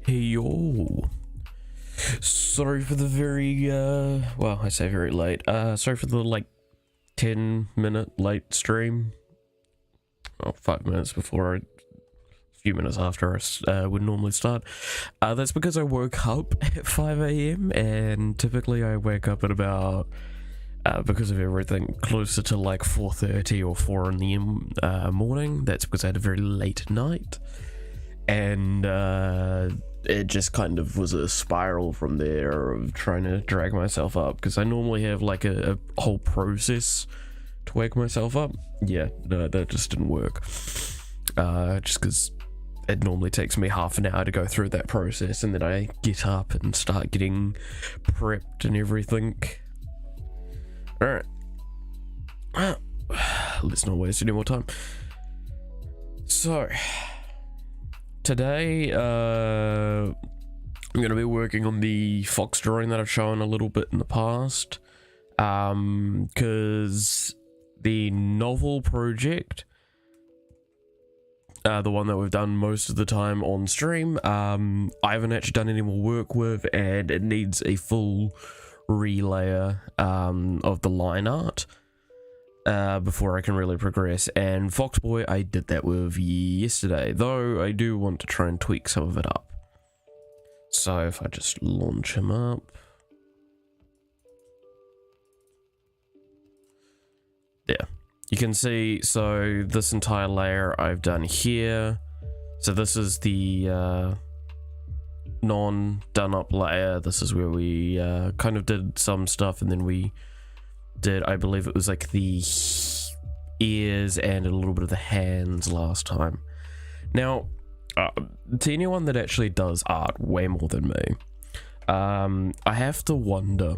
Hey yo. Sorry for the very well, I say very late. Sorry for the like 10-minute late stream. Oh, 5 minutes before a few minutes after I would normally start. That's because I woke up at 5 a.m. and typically I wake up at about because of everything closer to like 4:30 or 4 in the morning. That's because I had a very late night. And it just kind of was a spiral from there of trying to drag myself up, because I normally have like a whole process to wake myself up. Yeah, no, that just didn't work. Just because it normally takes me half an hour to go through that process, and then I get up and start getting prepped and everything. Alright. Let's not waste any more time. So today, I'm going to be working on the fox drawing that I've shown a little bit in the past, because the novel project, the one that we've done most of the time on stream, I haven't actually done any more work with, and it needs a full relayer of the line art before I can really progress. And Foxboy, I did that with yesterday, though I do want to try and tweak some of it up. So if I just launch him up, there you can see, so this entire layer I've done here. So this is the non-done up layer. This is where we kind of did some stuff, and then we did, I believe it was like the ears and a little bit of the hands last time. Now, to anyone that actually does art way more than me, I have to wonder,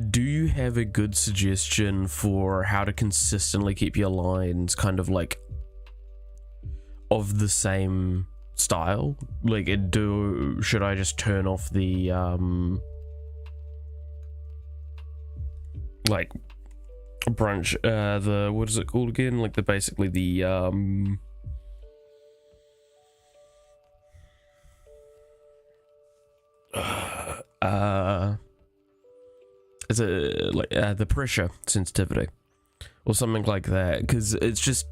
do you have a good suggestion for how to consistently keep your lines kind of like of the same style? Like, should I just turn off the like brunch, the, what is it called again, like the basically the is it like the pressure sensitivity or something like that? Because it's just,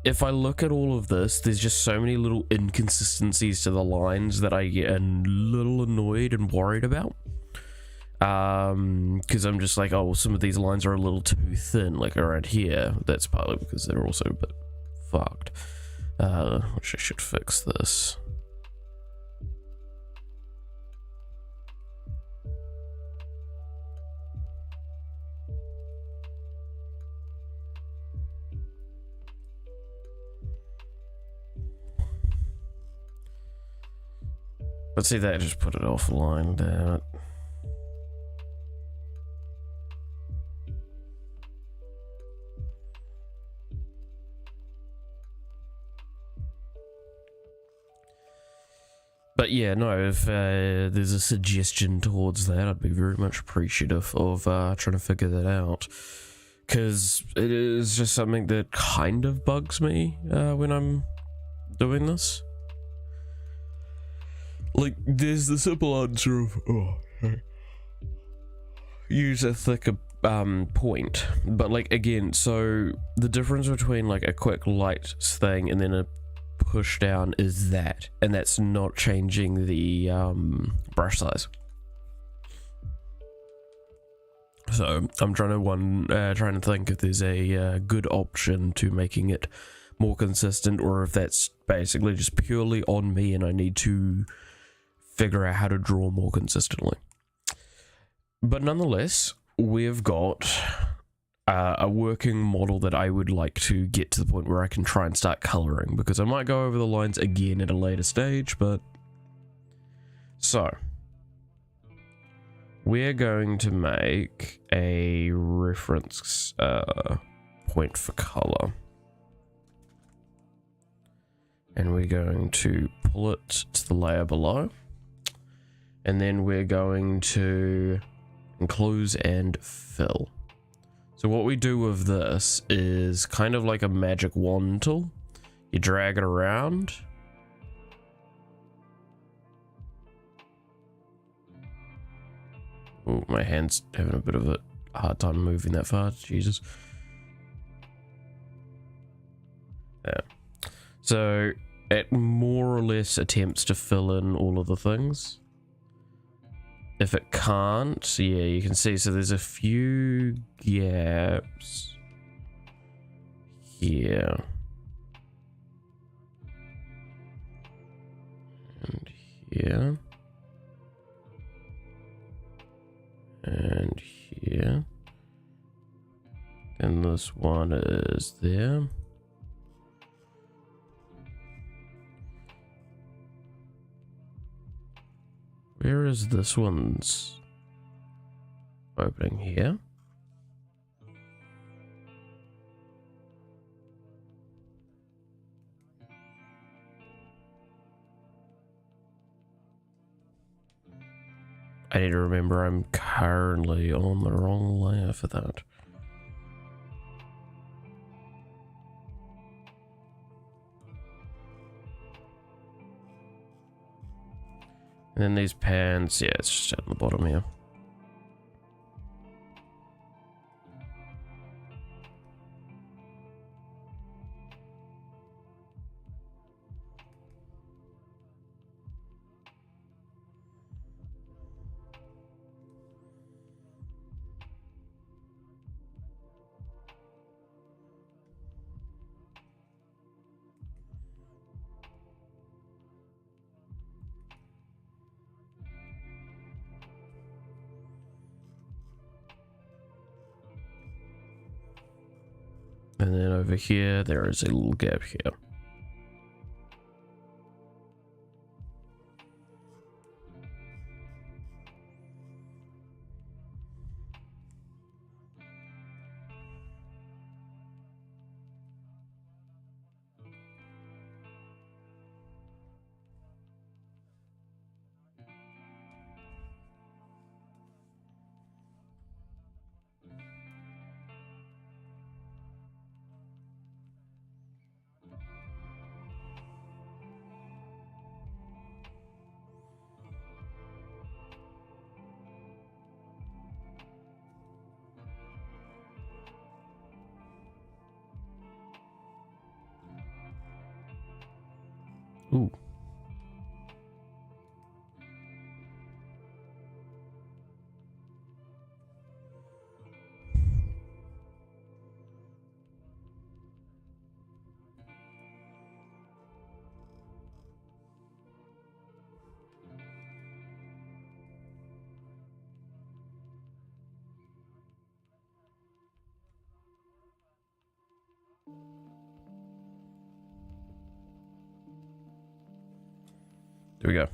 if I look at all of this, there's just so many little inconsistencies to the lines that I get a little annoyed and worried about. Because I'm just like, oh, well, some of these lines are a little too thin, like around here. That's partly because they're also a bit fucked. Which I should fix this. But see, that just put it offline, damn it. But yeah, no, if there's a suggestion towards that, I'd be very much appreciative of trying to figure that out. Because it is just something that kind of bugs me when I'm doing this. Like, there's the simple answer of, use a thicker point. But like, again, so the difference between like a quick light thing and then a push down is that, and that's not changing the brush size. So I'm trying to think if there's a good option to making it more consistent, or if that's basically just purely on me and I need to figure out how to draw more consistently. But nonetheless, we've got a working model that I would like to get to the point where I can try and start coloring, because I might go over the lines again at a later stage. But so we're going to make a reference point for color, and we're going to pull it to the layer below, and then we're going to enclose and fill. So what we do with this is kind of like a magic wand tool. You drag it around, Oh, my hand's having a bit of a hard time moving that far. Jesus. Yeah. So it more or less attempts to fill in all of the things. If it can't, yeah, you can see. So there's a few gaps here. And here. And here. And this one is there. Where is this one's opening here? I need to remember I'm currently on the wrong layer for that. And then these pans, yeah, it's just at the bottom here. And then over here, there is a little gap here. Ooh. There we go.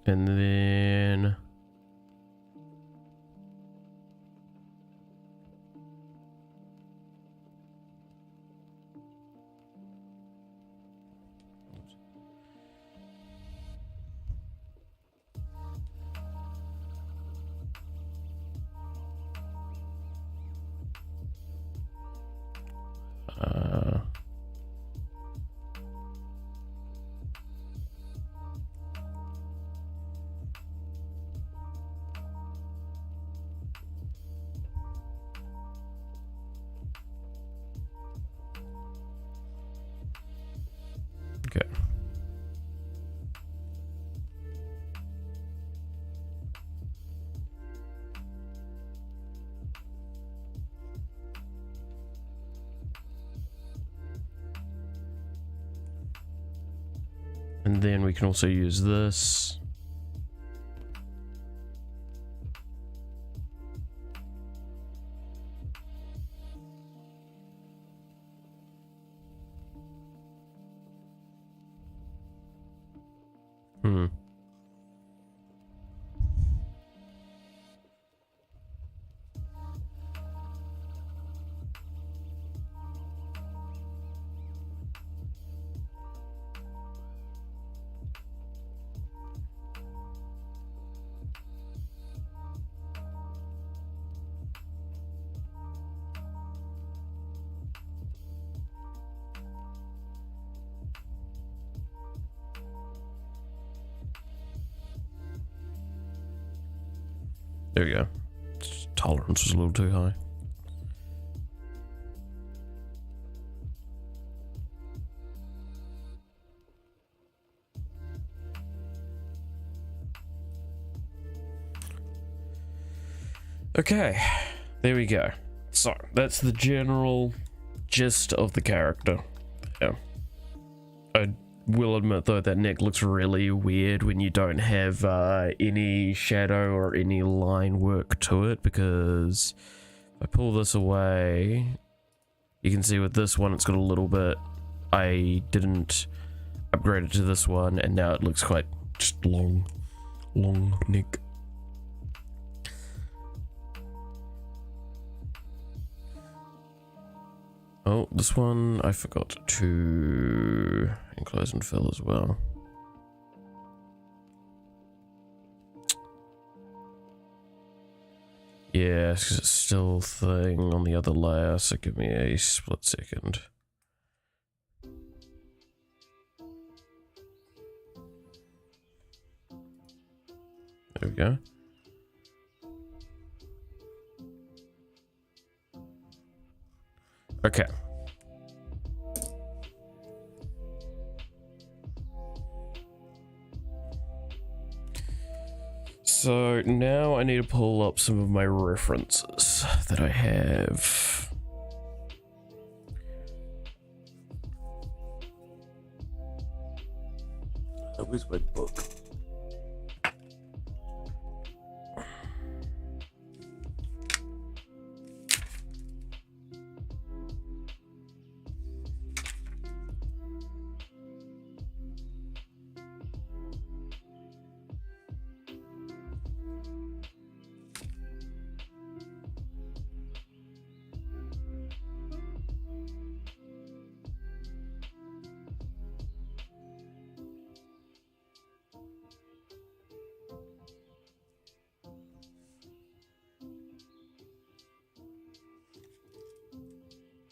And then... okay. And then we can also use this. There we go. Tolerance was a little too high. Okay, there we go. So, that's the general gist of the character. Yeah. I will admit though that neck looks really weird when you don't have any shadow or any line work to it, because if I pull this away, you can see with this one it's got a little bit. I didn't upgrade it to this one, and now it looks quite just long neck. Oh, this one I forgot to enclose and fill as well. Yeah, because it's still a thing on the other layer, so give me a split second. There we go. Okay. So now I need to pull up some of my references that I have. Where's my book?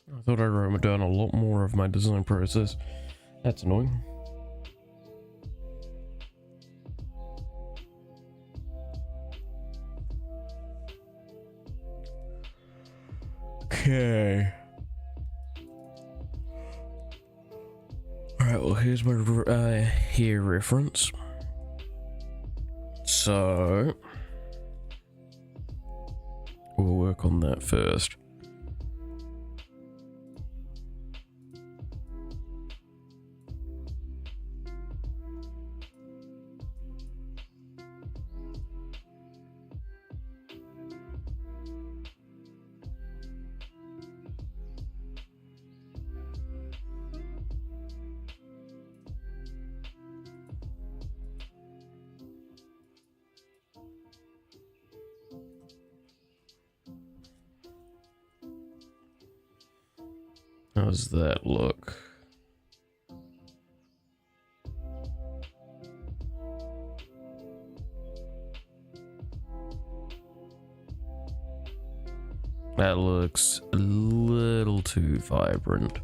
I thought I wrote down a lot more of my design process. That's annoying. Okay. Alright, well here's my hair reference. So we'll work on that first. How does that look? That looks a little too vibrant.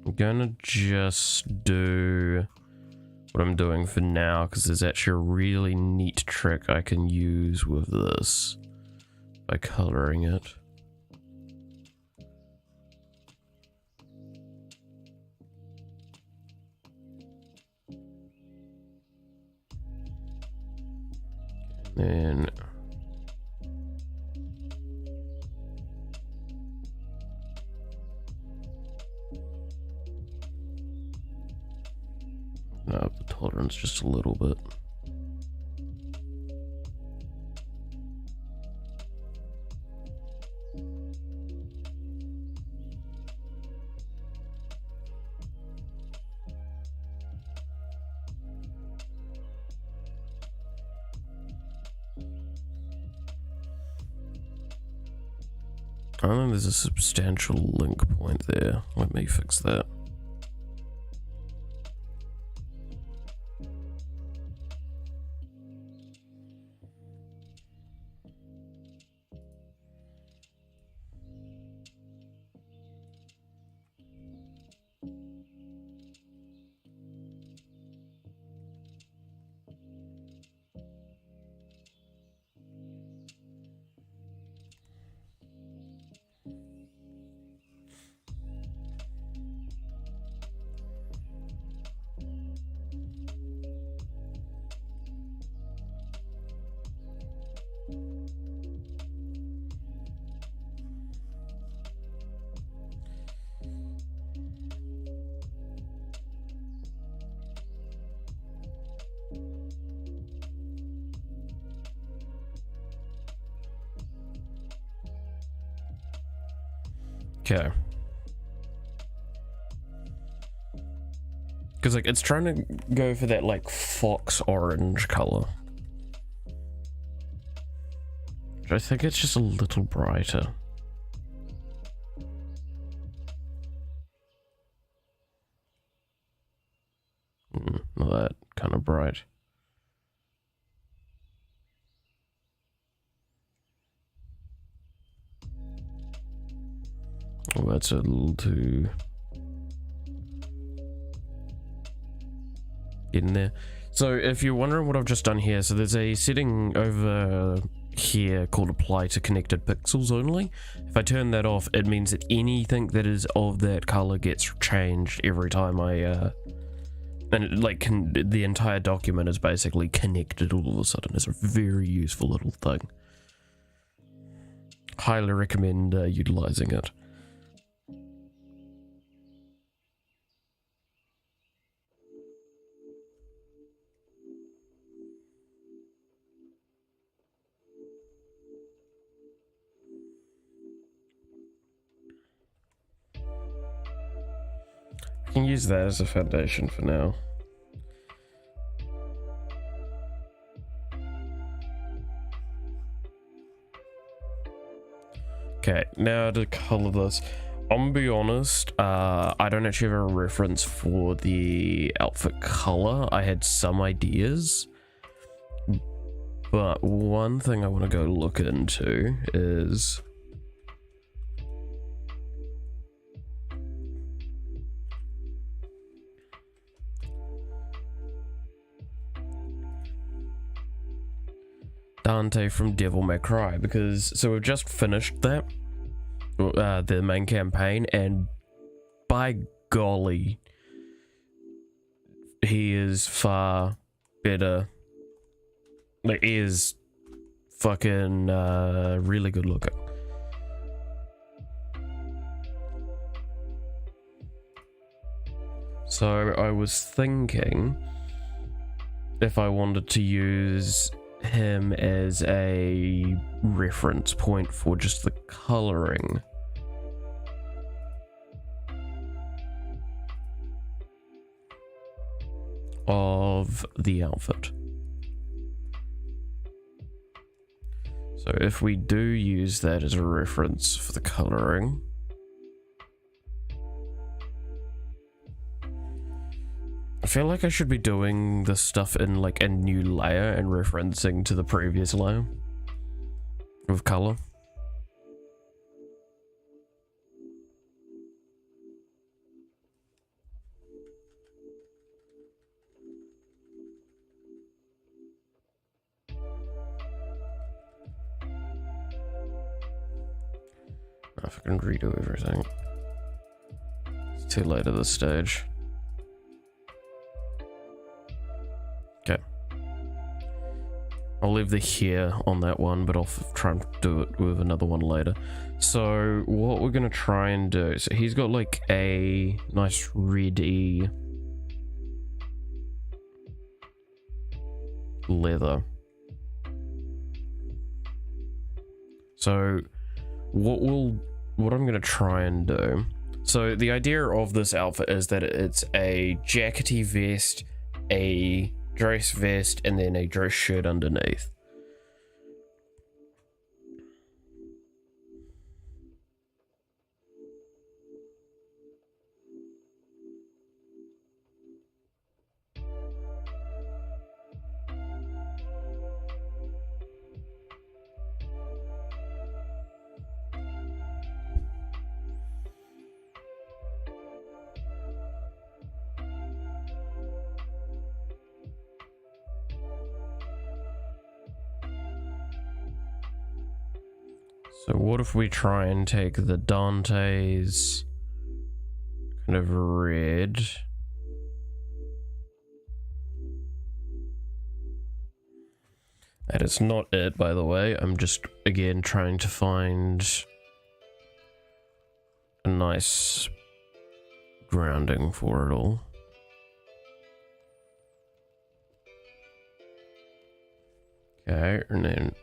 I'm gonna just do what I'm doing for now, because there's actually a really neat trick I can use with this by coloring it. And up the tolerance just a little bit. I don't think there's a substantial link point there. Let me fix that. Okay. Because, like, it's trying to go for that, like, fox orange color. Which I think it's just a little brighter. Not that kind of bright. Oh, that's a little too in there. So if you're wondering what I've just done here, so there's a setting over here called apply to connected pixels only. If I turn that off, it means that anything that is of that color gets changed every time I and it, like, the entire document is basically connected all of a sudden. It's a very useful little thing. Highly recommend utilizing it. I can use that as a foundation for now. Okay, now to color this. I'm gonna be honest, I don't actually have a reference for the outfit color. I had some ideas, but one thing I want to go look into is Dante from Devil May Cry, because so we've just finished that, the main campaign, and by golly, he is far better. Like, he is fucking really good looking. So I was thinking if I wanted to use him as a reference point for just the coloring. Of the outfit. So if we do use that as a reference for the coloring, I feel like I should be doing this stuff in like a new layer and referencing to the previous layer of color. If I can redo everything. It's too late at this stage. Okay. I'll leave the here on that one, but I'll try and do it with another one later. So what we're gonna try and do, so he's got like a nice reddy leather. So what I'm gonna try and do, so the idea of this outfit is that it's a jackety vest, a dress vest, and then a dress shirt underneath. So what if we try and take the Dante's kind of red? And it's not it, by the way. I'm just, again, trying to find a nice grounding for it all. Okay, and then...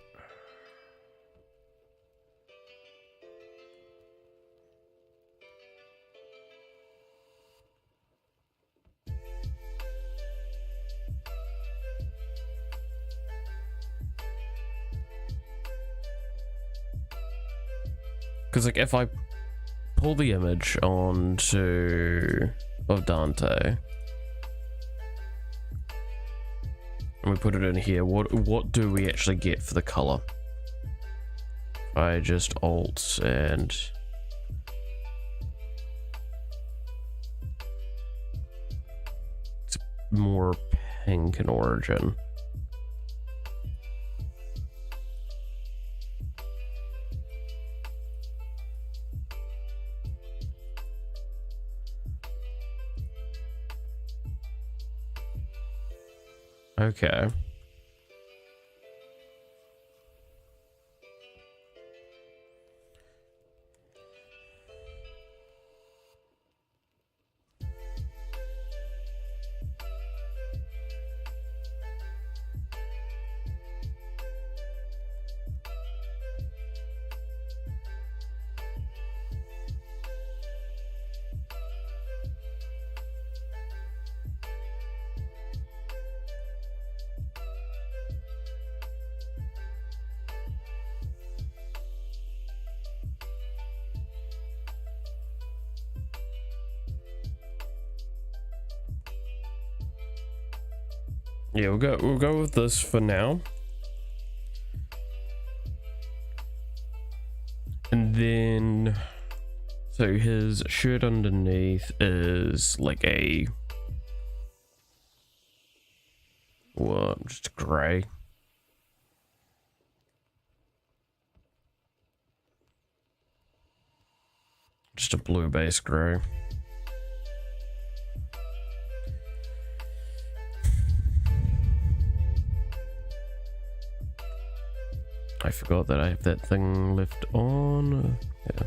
Because, like, if I pull the image onto... of Dante... and we put it in here, what do we actually get for the color? I just alt and... it's more pink in origin. Okay. Yeah, we'll go with this for now. And then so his shirt underneath is like a what? Just grey. Just a blue base grey. I forgot that I have that thing left on. Yeah.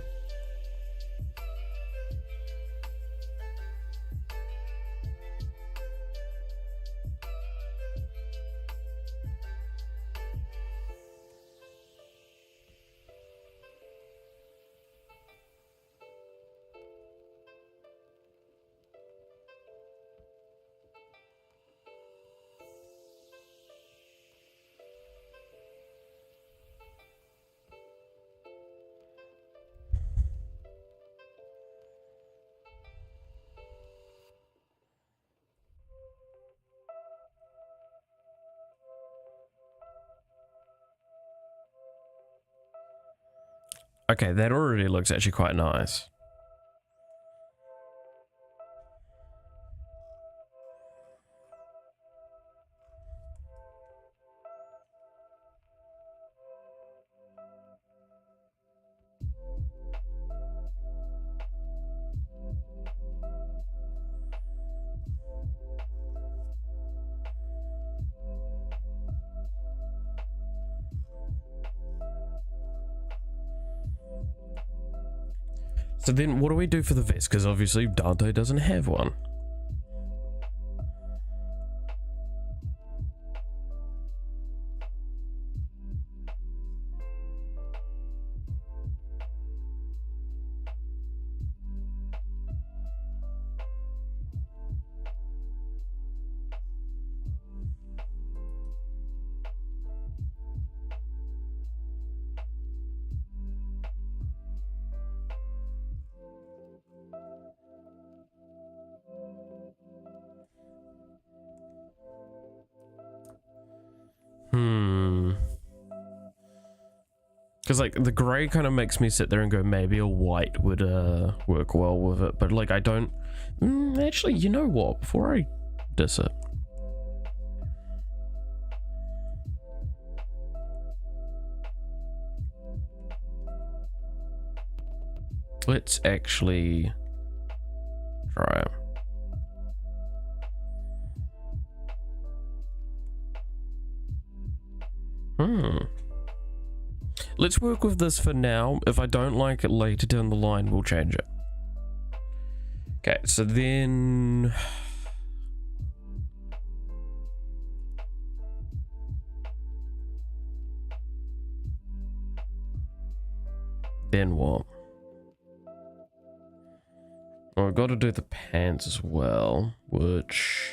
Okay, that already looks actually quite nice. So then what do we do for the vest? Because obviously Dante doesn't have one. Because like the grey kind of makes me sit there and go, maybe a white would work well with it, but like I don't. Actually, you know what? Before I diss it, Let's actually try it. Let's work with this for now. If I don't like it later down the line, we'll change it. Okay, so then... Then what? Oh, I've got to do the pants as well, which...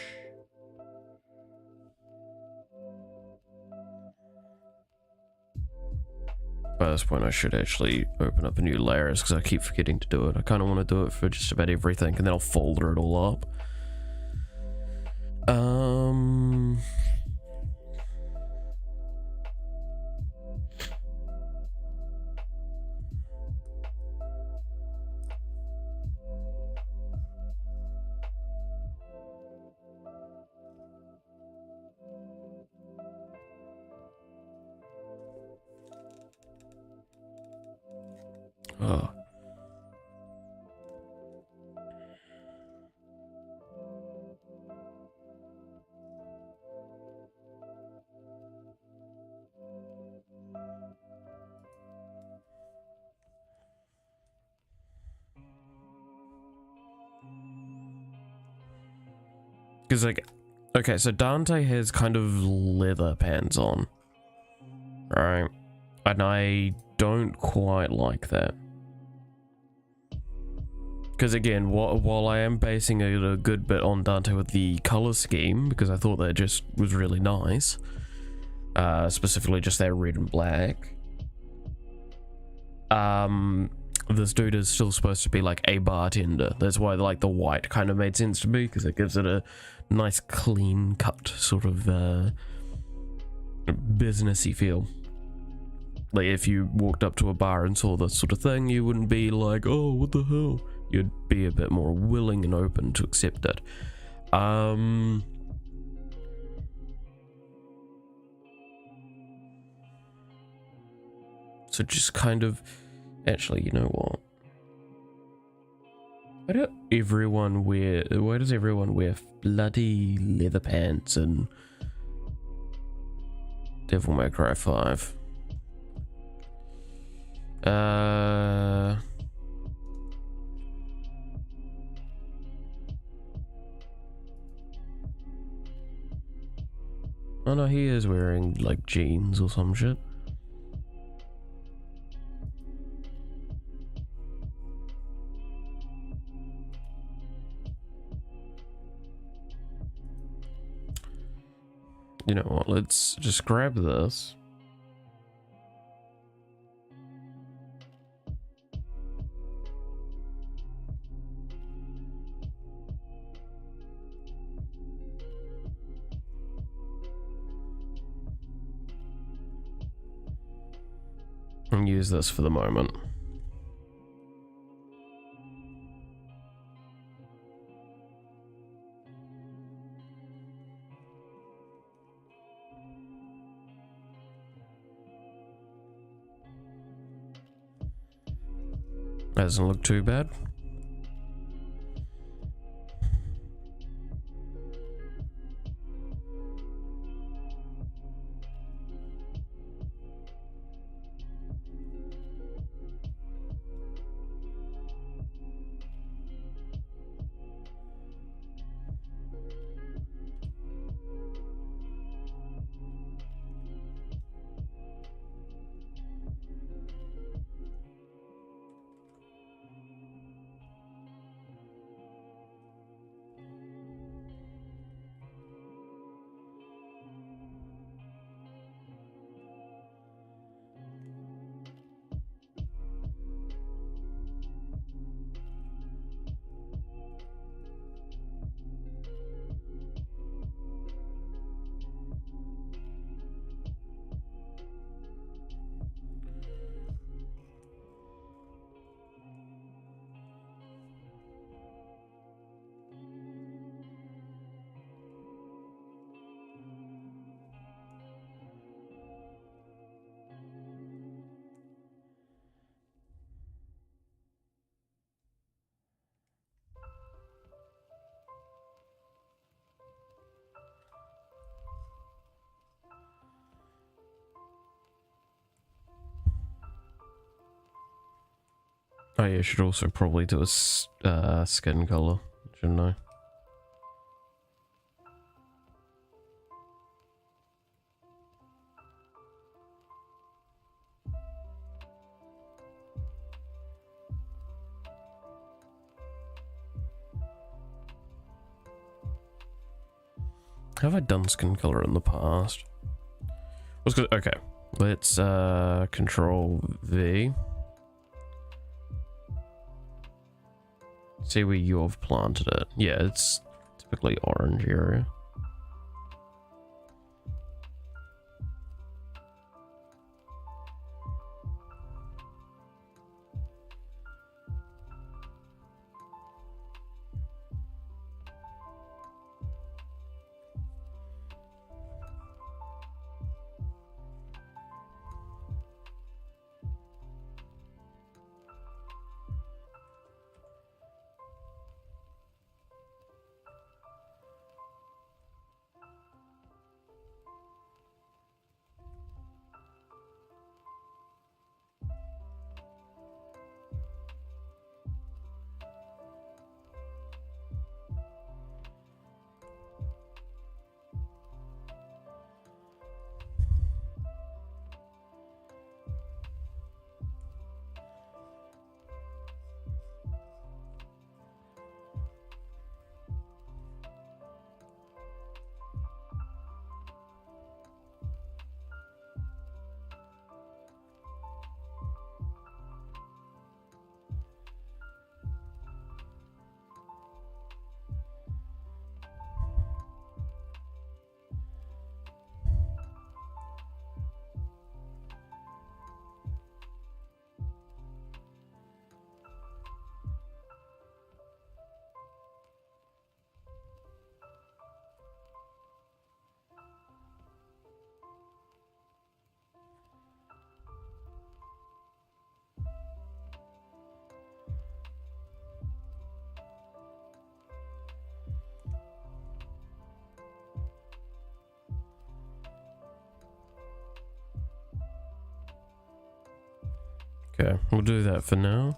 By this point I should actually open up a new layers because I keep forgetting to do it. I kind of want to do it for just about everything and then I'll folder it all up. Oh. Because, like, okay, so Dante has kind of leather pants on, right? And I don't quite like that. Because again, while I am basing it a good bit on Dante with the color scheme, because I thought that just was really nice, specifically just that red and black, this dude is still supposed to be like a bartender. That's why like the white kind of made sense to me, because it gives it a nice clean cut sort of businessy feel. Like if you walked up to a bar and saw this sort of thing, you wouldn't be like, oh, what the hell? You'd be a bit more willing and open to accept it. So just kind of, actually, you know what? Why does everyone wear bloody leather pants in Devil May Cry 5? Oh no, he is wearing like jeans or some shit. You know what, let's just grab this. And use this for the moment. Doesn't look too bad. Oh yeah, I should also probably do a skin color, shouldn't I? Have I done skin color in the past? Okay, let's control V. See where you've planted it. Yeah, it's typically orange area. Okay, we'll do that for now.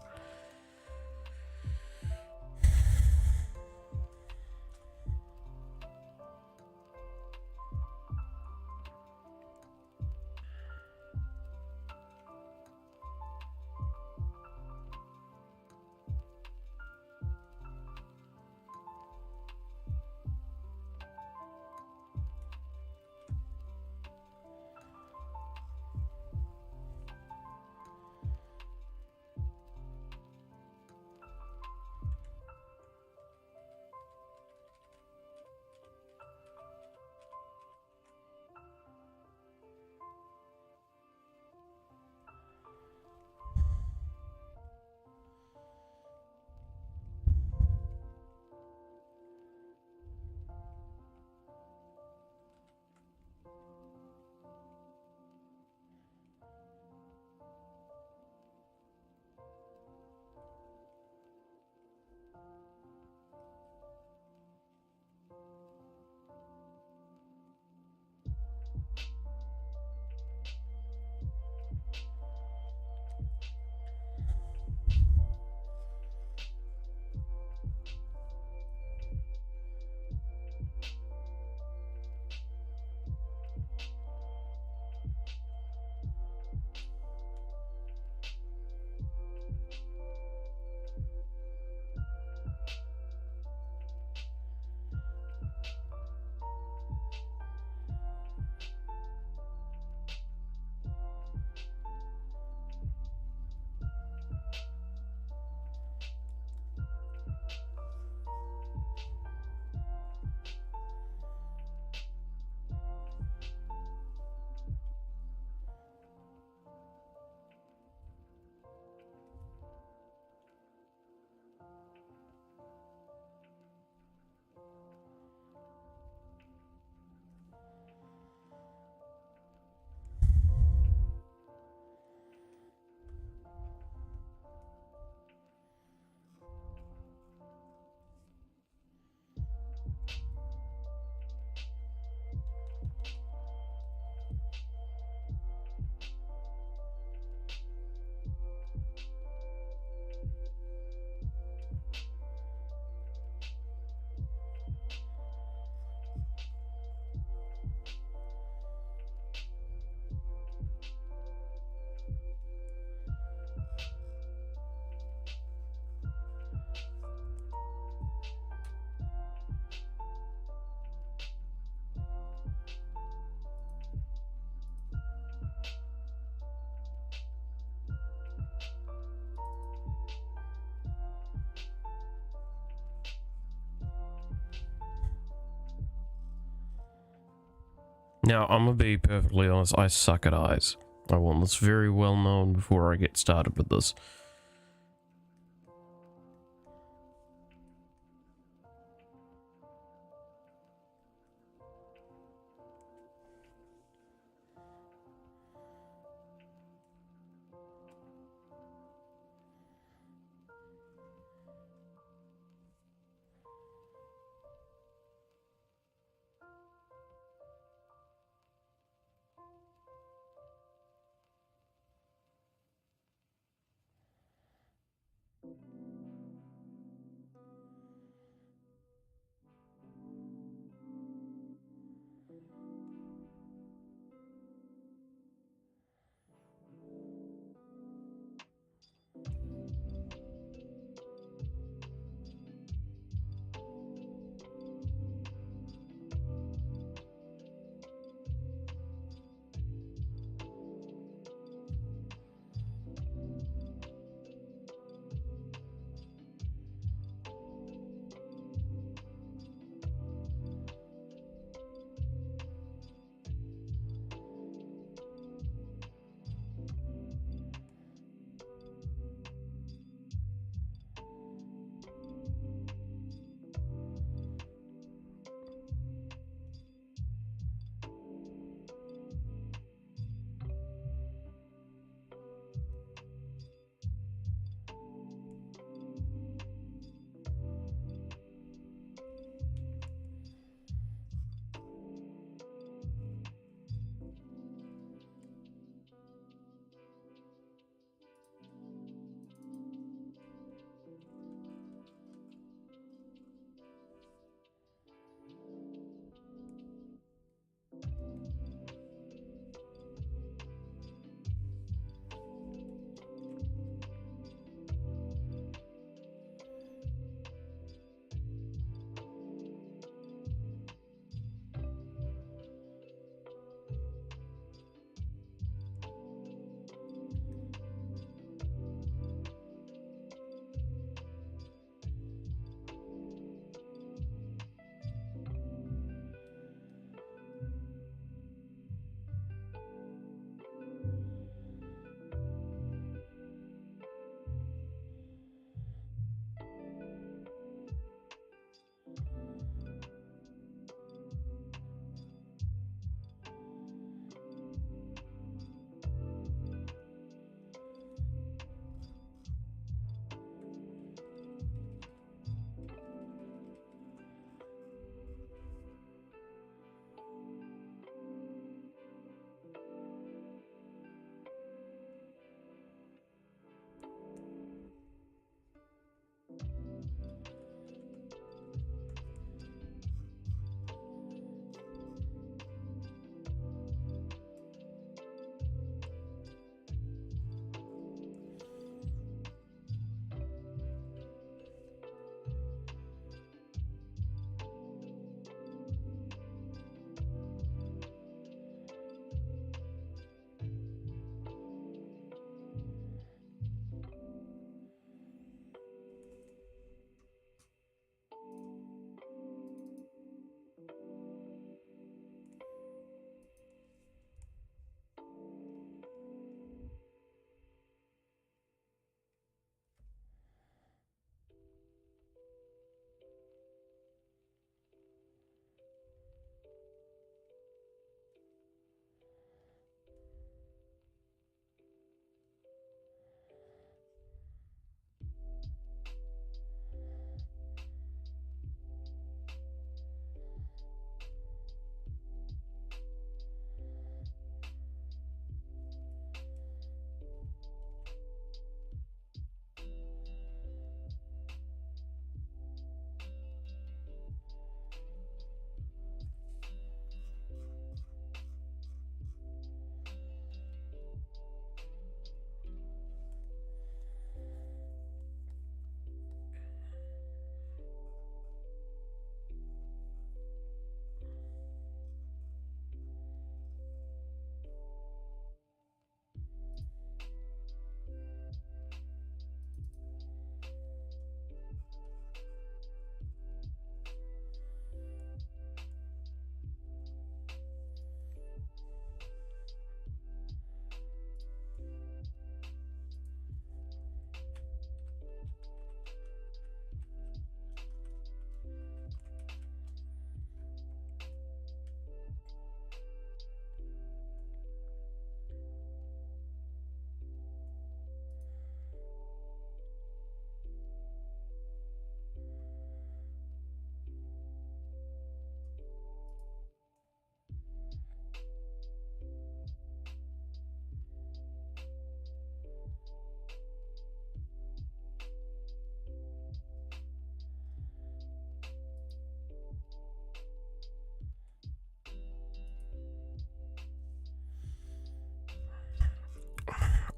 Now, I'm gonna be perfectly honest, I suck at eyes. I want this very well known before I get started with this.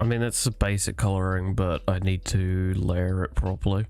mean, that's the basic coloring, but I need to layer it properly.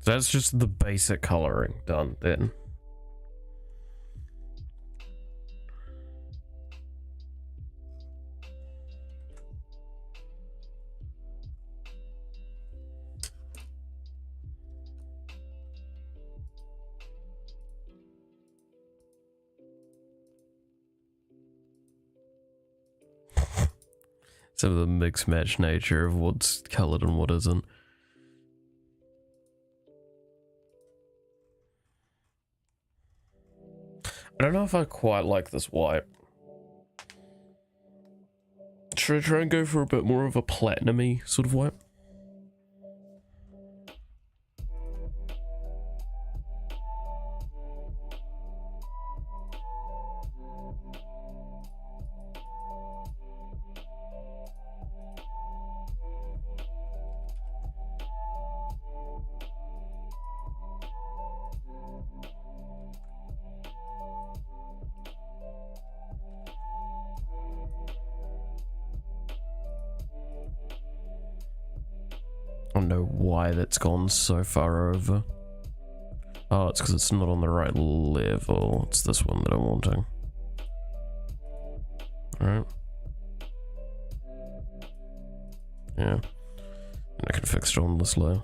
So that's just the basic coloring done then. Some of the mixed match nature of what's colored and what isn't. I don't know if I quite like this white. Should I try and go for a bit more of a platinum-y sort of white? I don't know why that's gone so far over. Oh, it's because it's not on the right level. It's this one that I'm wanting. Alright. Yeah. And I can fix it on this layer.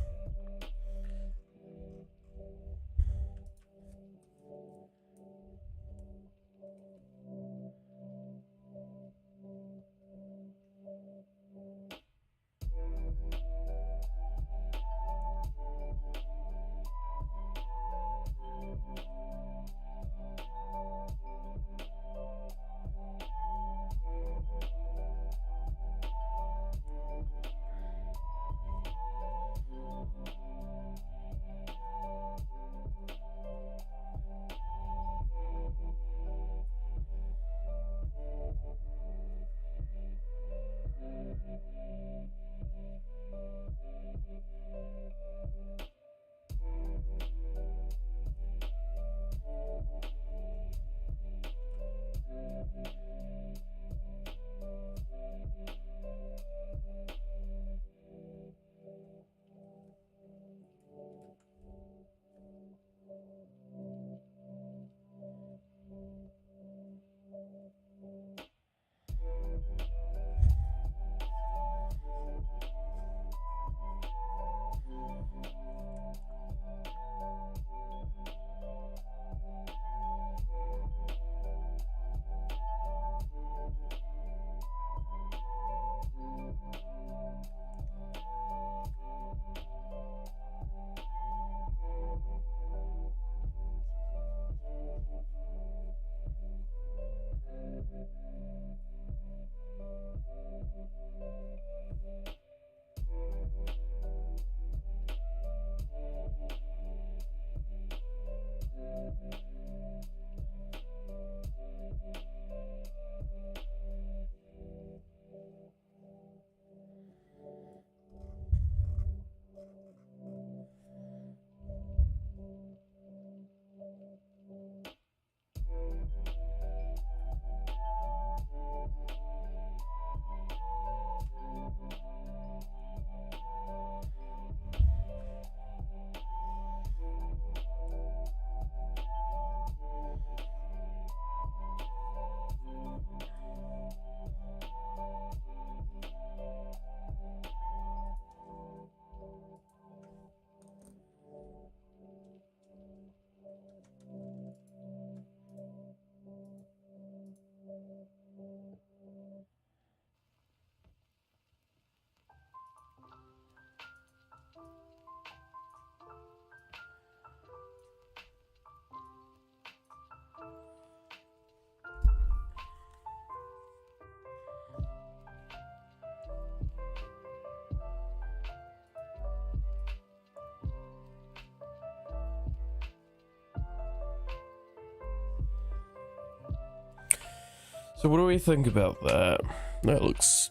So what do we think about that? That looks...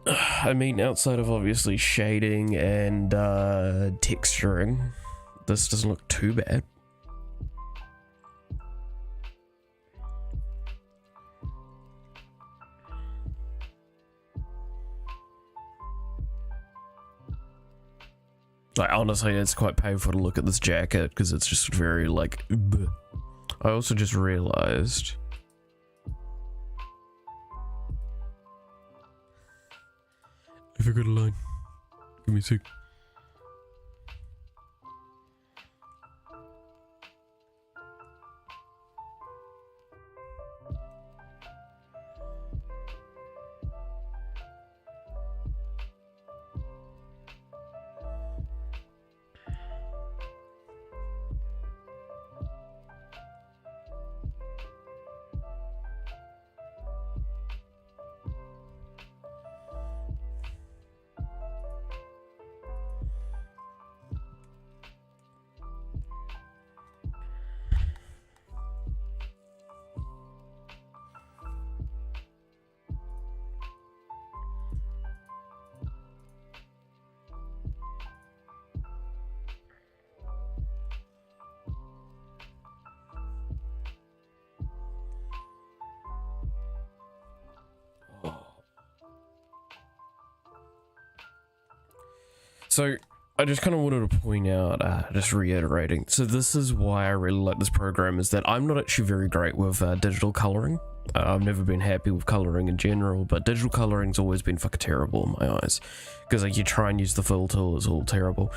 I mean, outside of obviously shading and texturing, this doesn't look too bad. Like, honestly, it's quite painful to look at this jacket because it's just very like... bleh. I also just realized... I forgot a line. Give me a sec. So, I just kind of wanted to point out, just reiterating, so this is why I really like this program, is that I'm not actually very great with digital coloring. I've never been happy with coloring in general, but digital coloring's always been fucking terrible in my eyes. Because like you try and use the fill tool, it's all terrible.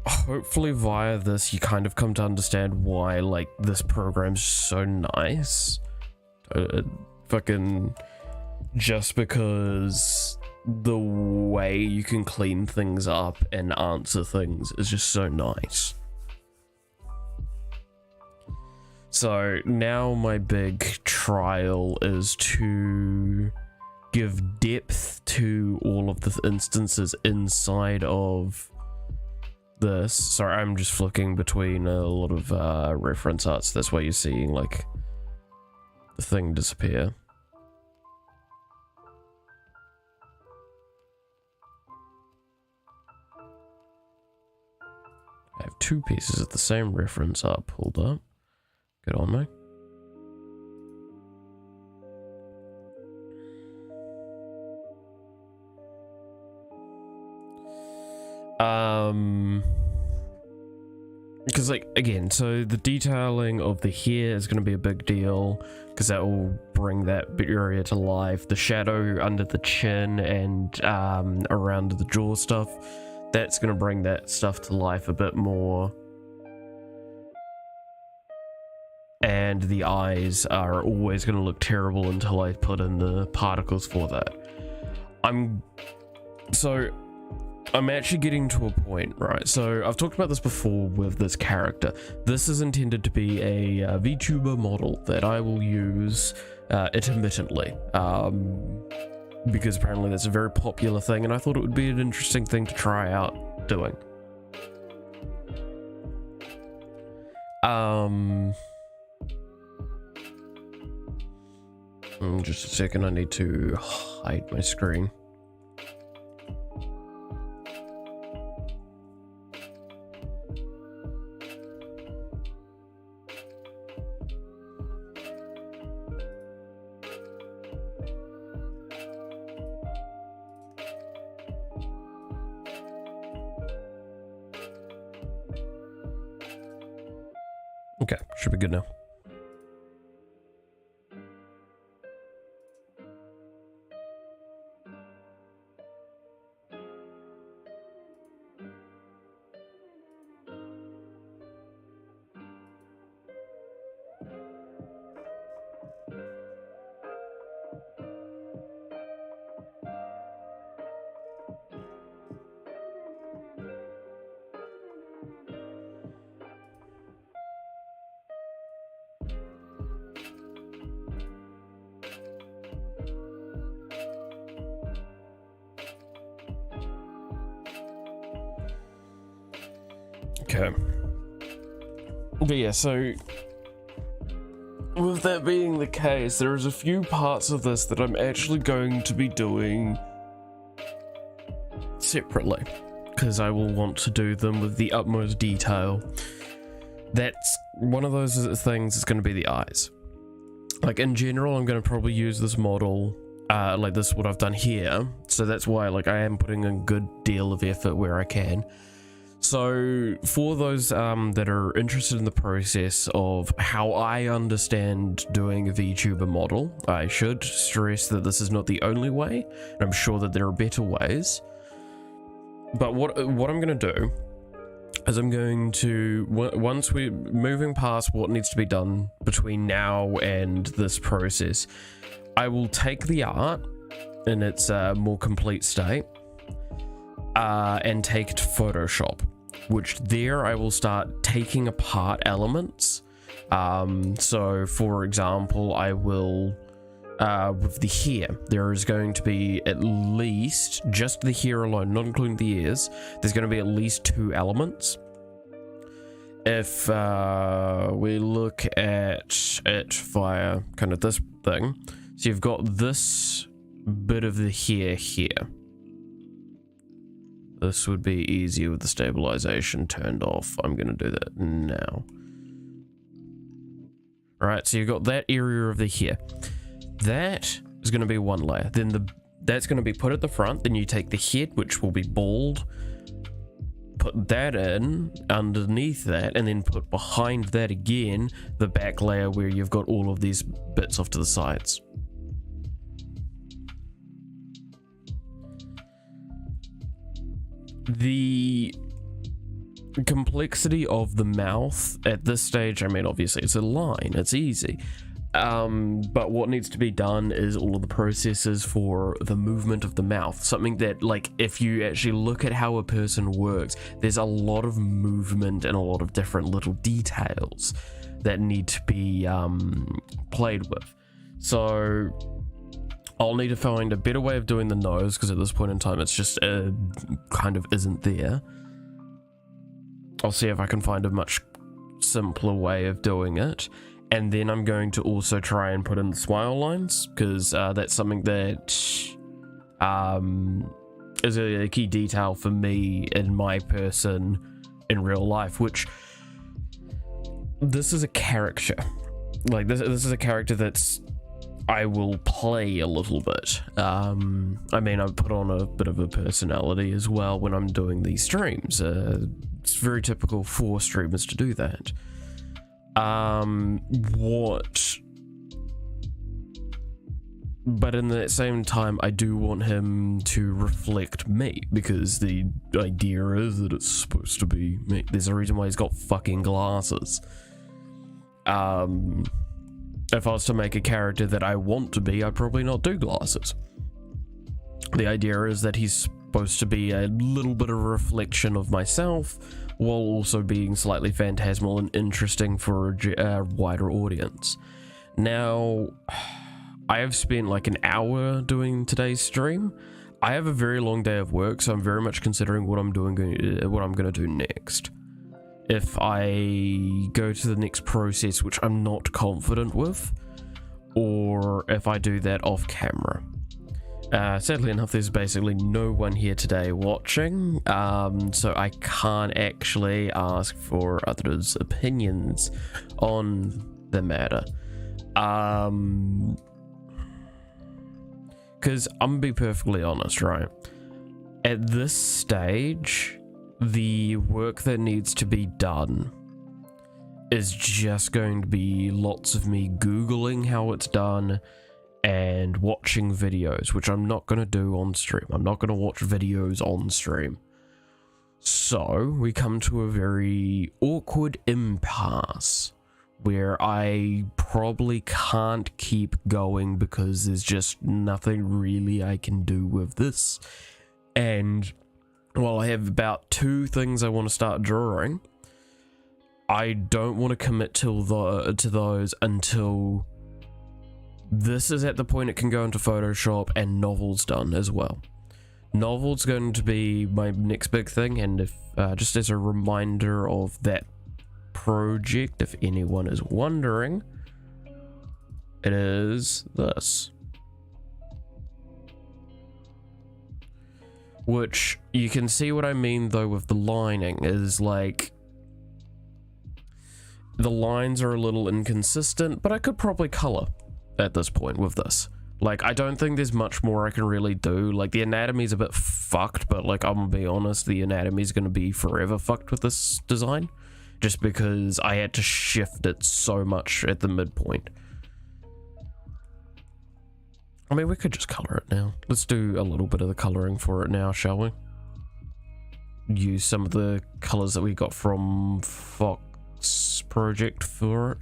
Hopefully via this you kind of come to understand why like this program's so nice. Fucking just because the way you can clean things up and answer things is just so nice. So now my big trial is to give depth to all of the instances inside of this. Sorry, I'm just flicking between a lot of reference arts. That's why you're seeing like the thing disappear. I have two pieces of the same reference art pulled up. Good on me. Because like again, so the detailing of the hair is going to be a big deal because that will bring that area to life. The shadow under the chin and around the jaw stuff, that's going to bring that stuff to life a bit more. And the eyes are always going to look terrible until I put in the particles for that. I'm actually getting to a point, right? So I've talked about this before with this character. This is intended to be a VTuber model that I will use intermittently, because apparently that's a very popular thing, and I thought it would be an interesting thing to try out doing. Just a second, I need to hide my screen. Okay, should be good now. Okay. But yeah, so with that being the case, there's a few parts of this that I'm actually going to be doing separately, because I will want to do them with the utmost detail. That's one of those things that's going to be the eyes. Like, in general, I'm going to probably use this model, like this, what I've done here. So that's why, like, I am putting a good deal of effort where I can. So for those that are interested in the process of how I understand doing a VTuber model, I should stress that this is not the only way, and I'm sure that there are better ways. But what I'm going to do is I'm going to, once we're moving past what needs to be done between now and this process, I will take the art in its more complete state and take it to Photoshop, which there I will start taking apart elements. So for example, I will with the hair, there is going to be at least, just the hair alone, not including the ears, there's going to be at least 2 elements. If we look at it via kind of this thing, so you've got this bit of the hair here. This would be easier with the stabilization turned off. I'm going to do that now. Alright, so you've got that area of the hair. That is going to be one layer. Then that's going to be put at the front. Then you take the head, which will be bald, put that in underneath that, and then put behind that again the back layer where you've got all of these bits off to the sides. The complexity of the mouth at this stage, I mean, obviously it's a line, it's easy. But what needs to be done is all of the processes for the movement of the mouth. Something that, like, if you actually look at how a person works, there's a lot of movement and a lot of different little details that need to be played with. So I'll need to find a better way of doing the nose, because at this point in time it's just kind of isn't there. I'll see if I can find a much simpler way of doing it. And then I'm going to also try and put in the smile lines, because that's something that is a key detail for me in my person in real life, which this is a character. Like, this is a character that's I will play a little bit. I mean, I put on a bit of a personality as well when I'm doing these streams. It's very typical for streamers to do that. But in the same time, I do want him to reflect me, because the idea is that it's supposed to be me. There's a reason why he's got fucking glasses. If I was to make a character that I want to be, I'd probably not do glasses. The idea is that he's supposed to be a little bit of a reflection of myself, while also being slightly phantasmal and interesting for a wider audience. Now, I have spent like an hour doing today's stream. I have a very long day of work, so I'm very much considering what I'm going to do next. If I go to the next process, which I'm not confident with, or if I do that off camera. Sadly enough, there's basically no one here today watching, so I can't actually ask for others' opinions on the matter. Because I'm gonna be perfectly honest, right? At this stage, the work that needs to be done is just going to be lots of me Googling how it's done and watching videos, which I'm not going to do on stream. I'm not going to watch videos on stream. So we come to a very awkward impasse where I probably can't keep going because there's just nothing really I can do with this. And while I have about 2 things I want to start drawing, I don't want to commit to those until this is at the point it can go into Photoshop and Novel's done as well. Novel's going to be my next big thing, and if just as a reminder of that project, if anyone is wondering, It is this. Which, you can see what I mean though with the lining, is like, the lines are a little inconsistent, but I could probably color at this point with this. Like, I don't think there's much more I can really do. Like, the anatomy's a bit fucked, but like, I'm gonna be honest, the anatomy's gonna be forever fucked with this design. Just because I had to shift it so much at the midpoint. I mean, we could just color it now. Let's do a little bit of the coloring for it now, shall we? Use some of the colors that we got from Fox Project for it.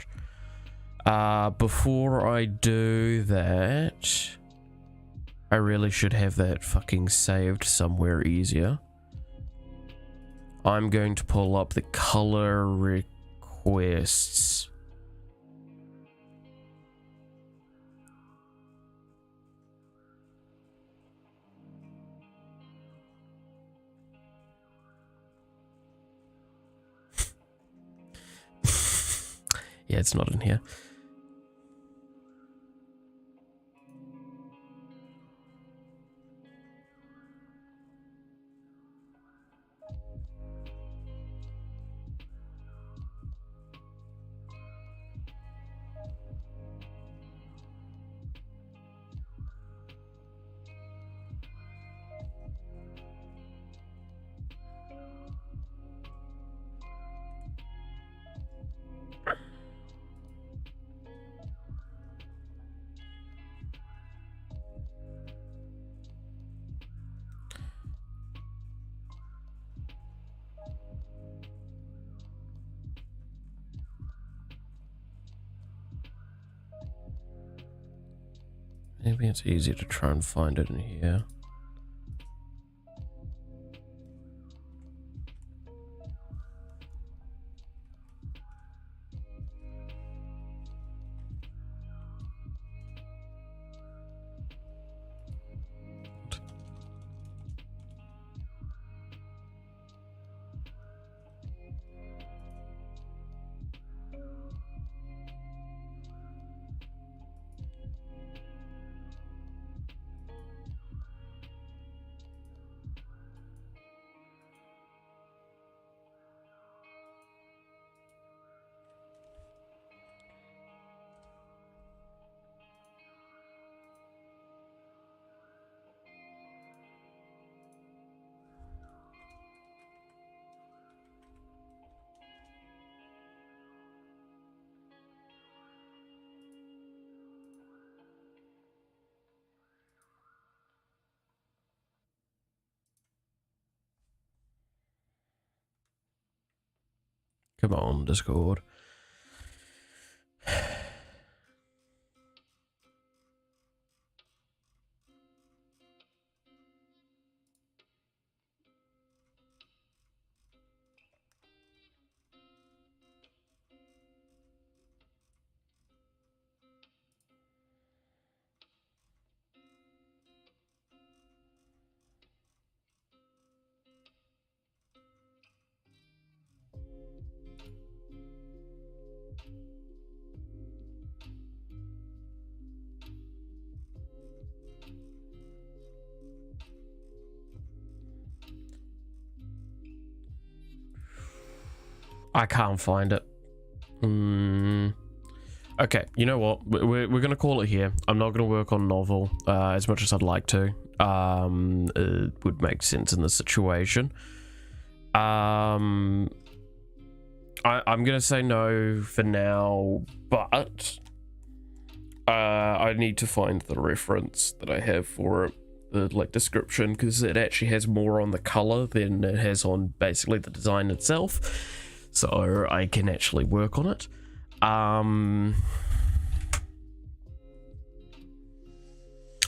Before I do that, I really should have that fucking saved somewhere easier. I'm going to pull up the color requests. Yeah, it's not in here. Maybe it's easier to try and find it in here. Come on, Discord. I can't find it. Okay, you know what? We're gonna call it here. I'm not gonna work on novel as much as I'd like to. It would make sense in this situation. I'm gonna say no for now, but I need to find the reference that I have for it, the like description, because it actually has more on the color than it has on basically the design itself. So I can actually work on it.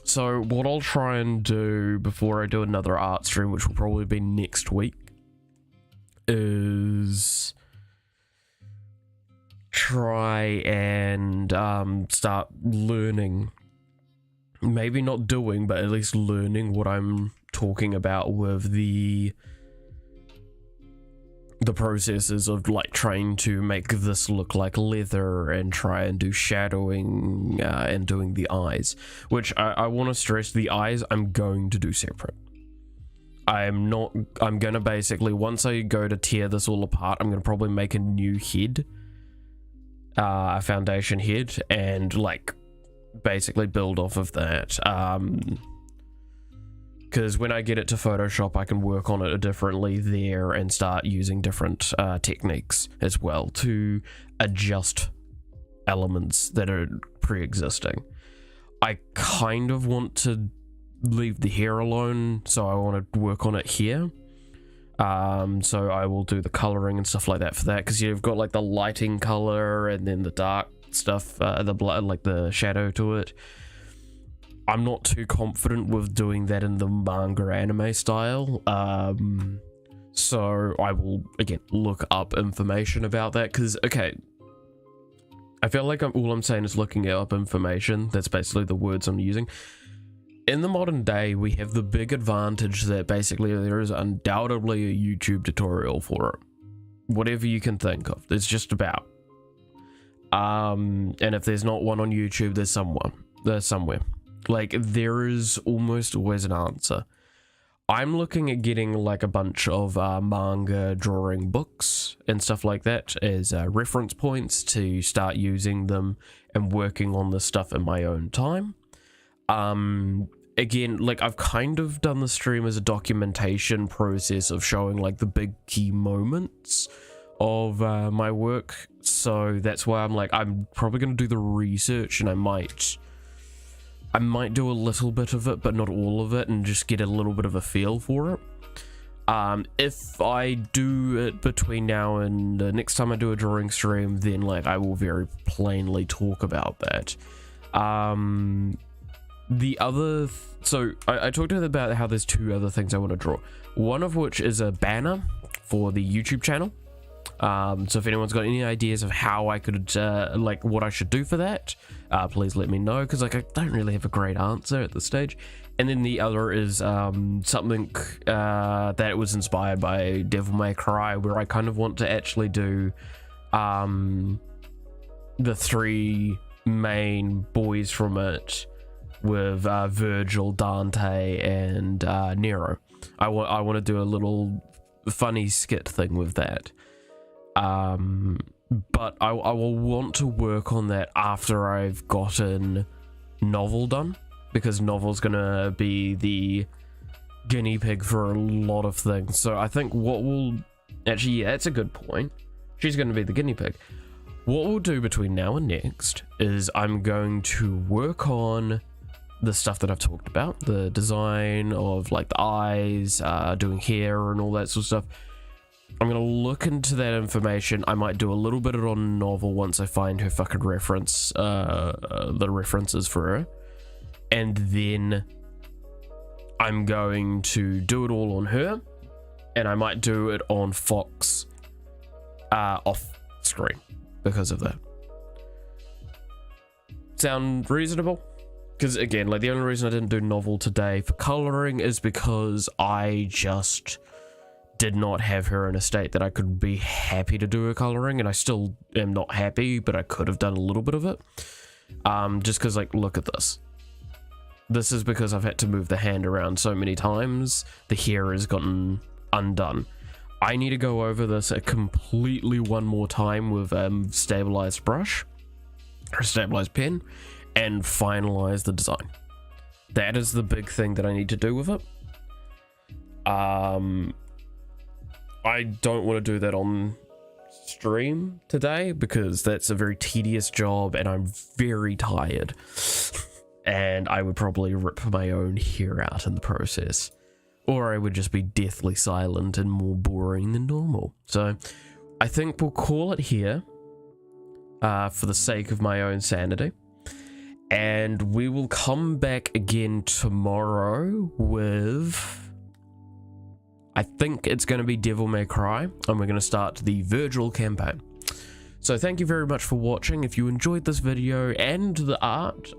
So what I'll try and do before I do another art stream, which will probably be next week, is try and start learning, maybe not doing, but at least learning what I'm talking about with the the processes of like trying to make this look like leather and try and do shadowing and doing the eyes, which I want to stress, the eyes I'm going to do separate. I'm gonna basically, once I go to tear this all apart, I'm gonna probably make a new head, a foundation head, and like basically build off of that. Because when I get it to Photoshop, I can work on it differently there and start using different techniques as well to adjust elements that are pre-existing. I kind of want to leave the hair alone, so I want to work on it here. So I will do the coloring and stuff like that for that, because you've got like the lighting color and then the dark stuff, the blood, like the shadow to it. I'm not too confident with doing that in the manga anime style, so I will again look up information about that, because okay, I feel like all I'm saying is looking up information. That's basically the words I'm using. In the modern day, we have the big advantage that basically there is undoubtedly a YouTube tutorial for it. Whatever you can think of, there's just about. And if there's not one on YouTube, there's somewhere. Like, there is almost always an answer. I'm looking at getting like a bunch of manga drawing books and stuff like that as reference points to start using them and working on this stuff in my own time. Again, like I've kind of done the stream as a documentation process of showing like the big key moments of my work. So that's why I'm like, I'm probably going to do the research, and I might do a little bit of it, but not all of it, and just get a little bit of a feel for it. If I do it between now and the next time I do a drawing stream, then like I will very plainly talk about that. The other, so I talked about how there's two other things I want to draw. One of which is a banner for the YouTube channel. So if anyone's got any ideas of how I could, like what I should do for that, please let me know, because like I don't really have a great answer at this stage. And then the other is something that was inspired by Devil May Cry, where I kind of want to actually do the three main boys from it with Virgil, Dante, and Nero. I want to do a little funny skit thing with that. But I will want to work on that after I've gotten Novel done, because Novel's gonna be the guinea pig for a lot of things. So I think what we'll actually, yeah, that's a good point. She's gonna be the guinea pig. What we'll do between now and next is I'm going to work on the stuff that I've talked about, the design of like the eyes, doing hair and all that sort of stuff. I'm gonna look into that information. I might do a little bit on Novel once I find her fucking reference, the references for her, and then I'm going to do it all on her, and I might do it on Fox off screen because of that. Sound reasonable? Because again, like the only reason I didn't do Novel today for coloring is because I just did not have her in a state that I could be happy to do her coloring, and I still am not happy, but I could have done a little bit of it. Just because, like, look at this. This is because I've had to move the hand around so many times, the hair has gotten undone. I need to go over this completely one more time with stabilized brush, or stabilized pen, and finalize the design. That is the big thing that I need to do with it. I don't want to do that on stream today because that's a very tedious job and I'm very tired. And I would probably rip my own hair out in the process. Or I would just be deathly silent and more boring than normal. So I think we'll call it here for the sake of my own sanity. And we will come back again tomorrow with... I think it's going to be Devil May Cry, and we're going to start the Virgil campaign. So thank you very much for watching. If you enjoyed this video and the art,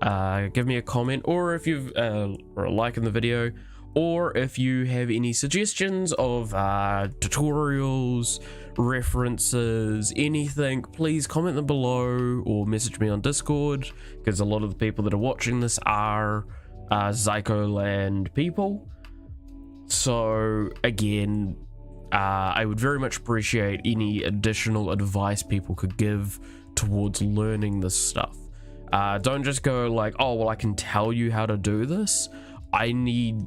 give me a comment, or if you've or a like in the video, or if you have any suggestions of tutorials, references, anything, please comment them below or message me on Discord, because a lot of the people that are watching this are Zycoland people. So again, I would very much appreciate any additional advice people could give towards learning this stuff. Don't just go like, oh well, I can tell you how to do this. I need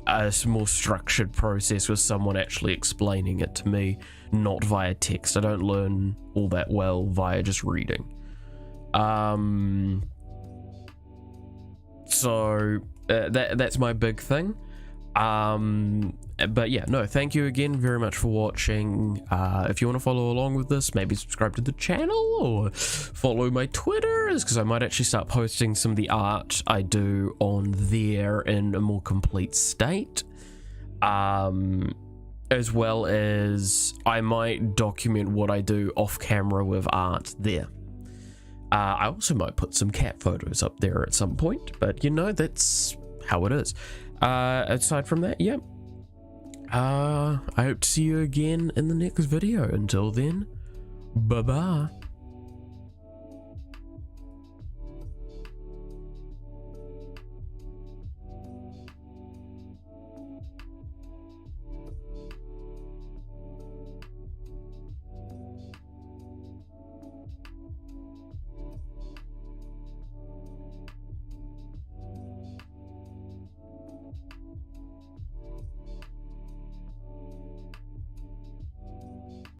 a more structured process with someone actually explaining it to me, not via text. I don't learn all that well via just reading. So that's my big thing. But yeah, no, thank you again very much for watching. If you want to follow along with this, maybe subscribe to the channel or follow my Twitters, because I might actually start posting some of the art I do on there in a more complete state, as well as I might document what I do off camera with art there. I also might put some cat photos up there at some point, but you know, that's how it is. Aside from that, yeah, I hope to see you again in the next video. Until then, bye bye.